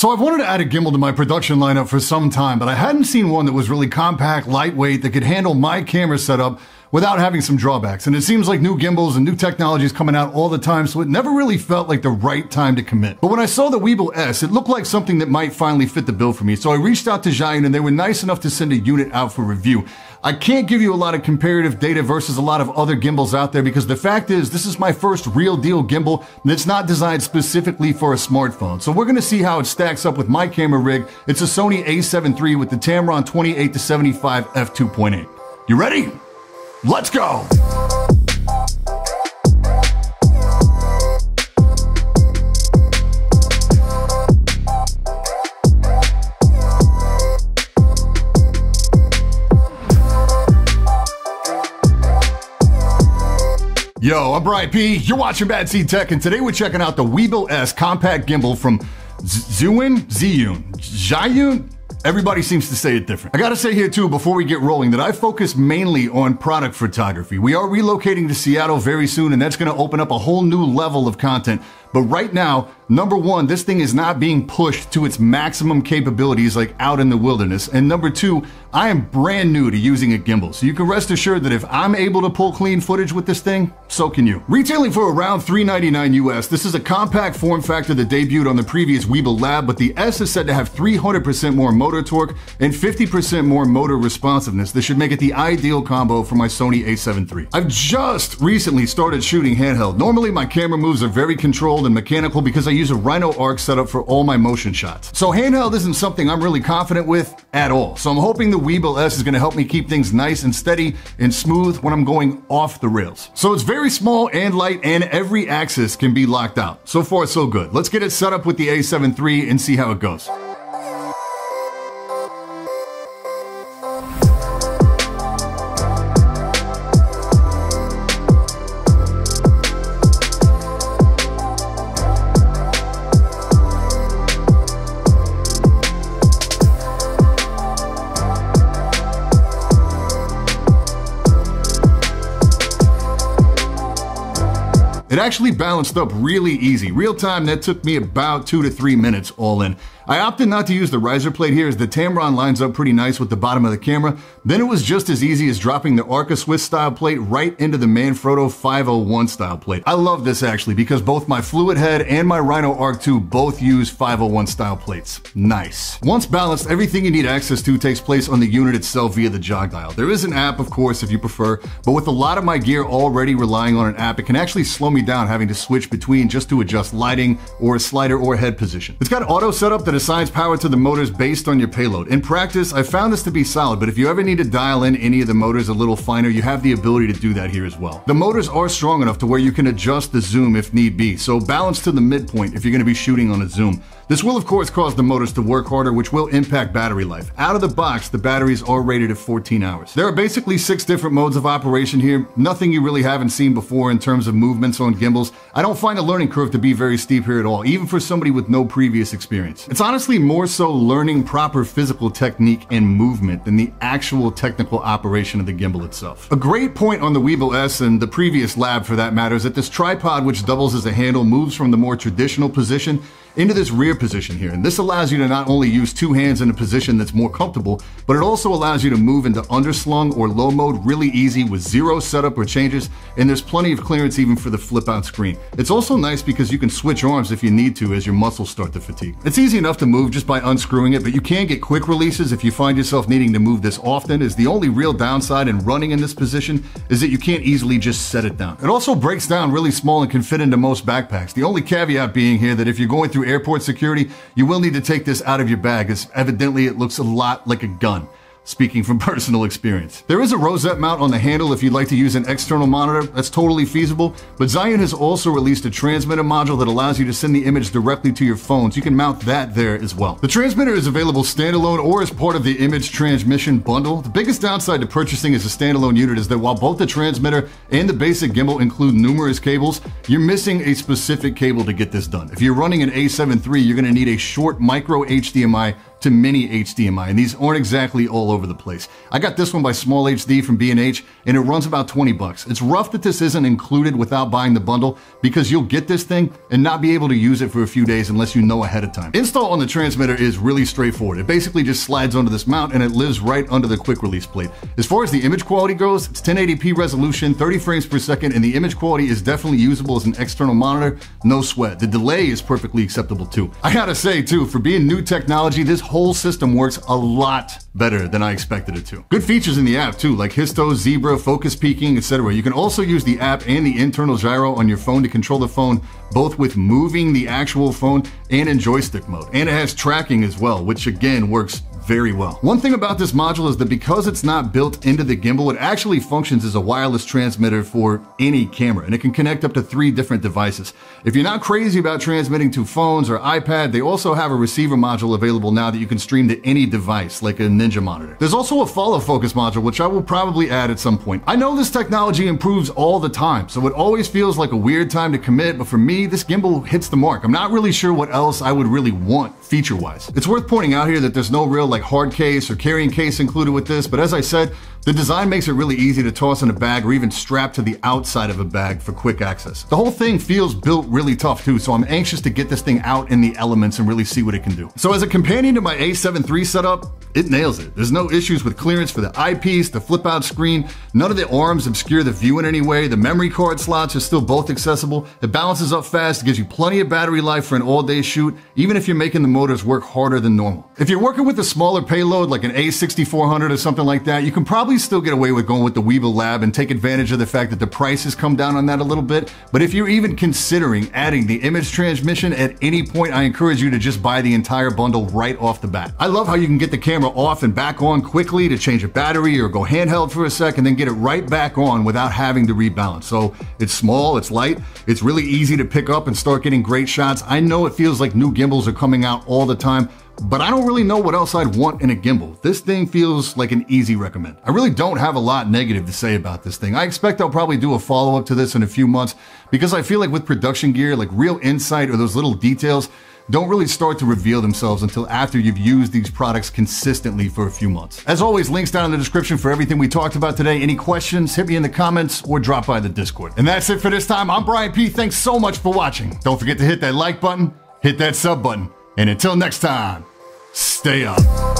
So I've wanted to add a gimbal to my production lineup for some time, but I hadn't seen one that was really compact, lightweight, that could handle my camera setup without having some drawbacks. And it seems like new gimbals and new technologies coming out all the time, so it never really felt like the right time to commit. But when I saw the Weebill S, it looked like something that might finally fit the bill for me. So I reached out to Zhiyun and they were nice enough to send a unit out for review. I can't give you a lot of comparative data versus a lot of other gimbals out there because the fact is this is my first real deal gimbal that's not designed specifically for a smartphone. So we're gonna see how it stacks up with my camera rig. It's a Sony a7 III with the Tamron 28-75 f2.8. You ready? Let's go! Yo, I'm Brian P. You're watching BadSeed Tech, and today we're checking out the Weebill S compact gimbal from Zhiyun? Everybody seems to say it different. I gotta say here too, before we get rolling, that I focus mainly on product photography. We are relocating to Seattle very soon, and that's gonna open up a whole new level of content. But right now, number one, this thing is not being pushed to its maximum capabilities like out in the wilderness. And number two, I am brand new to using a gimbal. So you can rest assured that if I'm able to pull clean footage with this thing, so can you. Retailing for around $399 US, this is a compact form factor that debuted on the previous Weebill Lab, but the S is said to have 300% more motor torque and 50% more motor responsiveness. This should make it the ideal combo for my Sony a7 III. I've just recently started shooting handheld. Normally my camera moves are very controlled and mechanical because I use a Rhino Arc setup for all my motion shots. So handheld isn't something I'm really confident with at all. So I'm hoping the Weebill S is going to help me keep things nice and steady and smooth when I'm going off the rails. So it's very small and light and every axis can be locked out. So far so good. Let's get it set up with the a7 III and see how it goes. It actually balanced up really easy. Real time, that took me about 2 to 3 minutes all in. I opted not to use the riser plate here as the Tamron lines up pretty nice with the bottom of the camera. Then it was just as easy as dropping the Arca Swiss style plate right into the Manfrotto 501 style plate. I love this actually because both my Fluid Head and my Rhino Arc II both use 501 style plates. Nice. Once balanced, everything you need access to takes place on the unit itself via the jog dial. There is an app, of course, if you prefer, but with a lot of my gear already relying on an app, it can actually slow me down having to switch between just to adjust lighting or a slider or head position. It's got auto setup that assigns power to the motors based on your payload. In practice, I found this to be solid, but if you ever need to dial in any of the motors a little finer, you have the ability to do that here as well. The motors are strong enough to where you can adjust the zoom if need be, so balance to the midpoint if you're going to be shooting on a zoom. This will of course cause the motors to work harder, which will impact battery life. Out of the box, the batteries are rated at 14 hours. There are basically 6 different modes of operation here, nothing you really haven't seen before in terms of movements on gimbals. I don't find the learning curve to be very steep here at all, even for somebody with no previous experience. It's honestly more so learning proper physical technique and movement than the actual technical operation of the gimbal itself. A great point on the Weebill S and the previous Lab for that matter is that this tripod, which doubles as a handle, moves from the more traditional position into this rear position here. And this allows you to not only use 2 hands in a position that's more comfortable, but it also allows you to move into underslung or low mode really easy with 0 setup or changes, and there's plenty of clearance even for the flip out screen. It's also nice because you can switch arms if you need to as your muscles start to fatigue. It's easy enough to move just by unscrewing it, but you can get quick releases if you find yourself needing to move this often, as the only real downside in running in this position is that you can't easily just set it down. It also breaks down really small and can fit into most backpacks. The only caveat being here that if you're going through airport security, you will need to take this out of your bag, as evidently it looks a lot like a gun. Speaking from personal experience. There is a Rosette Mount on the handle if you'd like to use an external monitor. That's totally feasible, but Zhiyun has also released a transmitter module that allows you to send the image directly to your phone, so you can mount that there as well. The transmitter is available standalone or as part of the image transmission bundle. The biggest downside to purchasing as a standalone unit is that while both the transmitter and the basic gimbal include numerous cables, you're missing a specific cable to get this done. If you're running an a7 III, you're going to need a short micro HDMI to mini HDMI, and these aren't exactly all over the place. I got this one by Small HD from B&H, and it runs about 20 bucks. It's rough that this isn't included without buying the bundle, because you'll get this thing and not be able to use it for a few days unless you know ahead of time. Install on the transmitter is really straightforward. It basically just slides onto this mount and it lives right under the quick release plate. As far as the image quality goes, it's 1080p resolution, 30 frames per second, and the image quality is definitely usable as an external monitor, no sweat. The delay is perfectly acceptable too. I gotta say too, for being new technology, this whole system works a lot better than I expected it to. Good features in the app too, like histo, zebra, focus peaking, etc. You can also use the app and the internal gyro on your phone to control the phone, both with moving the actual phone and in joystick mode. And it has tracking as well, which again works very well. One thing about this module is that because it's not built into the gimbal, it actually functions as a wireless transmitter for any camera, and it can connect up to 3 different devices. If you're not crazy about transmitting to phones or iPad, they also have a receiver module available now that you can stream to any device, like a Ninja monitor. There's also a follow focus module, which I will probably add at some point. I know this technology improves all the time, so it always feels like a weird time to commit, but for me, this gimbal hits the mark. I'm not really sure what else I would really want feature-wise. It's worth pointing out here that there's no real like hard case or carrying case included with this, but as I said, the design makes it really easy to toss in a bag or even strap to the outside of a bag for quick access. The whole thing feels built really tough too, so I'm anxious to get this thing out in the elements and really see what it can do. So as a companion to my A7 III setup, it nails it. There's no issues with clearance for the eyepiece, the flip out screen, none of the arms obscure the view in any way, the memory card slots are still both accessible, it balances up fast, it gives you plenty of battery life for an all-day shoot, even if you're making the motors work harder than normal. If you're working with a smaller payload like an A6400 or something like that, you can probably still get away with going with the Weebill Lab and take advantage of the fact that the price has come down on that a little bit. But if you're even considering adding the image transmission at any point, I encourage you to just buy the entire bundle right off the bat. I love how you can get the camera off and back on quickly to change a battery or go handheld for a sec and then get it right back on without having to rebalance. So it's small, it's light, it's really easy to pick up and start getting great shots. I know it feels like new gimbals are coming out all the time, but I don't really know what else I'd want in a gimbal. This thing feels like an easy recommend. I really don't have a lot negative to say about this thing. I expect I'll probably do a follow-up to this in a few months because I feel like with production gear, like real insight or those little details don't really start to reveal themselves until after you've used these products consistently for a few months. As always, links down in the description for everything we talked about today. Any questions, hit me in the comments or drop by the Discord. And that's it for this time. I'm Brian P. Thanks so much for watching. Don't forget to hit that like button, hit that sub button, and until next time, stay up.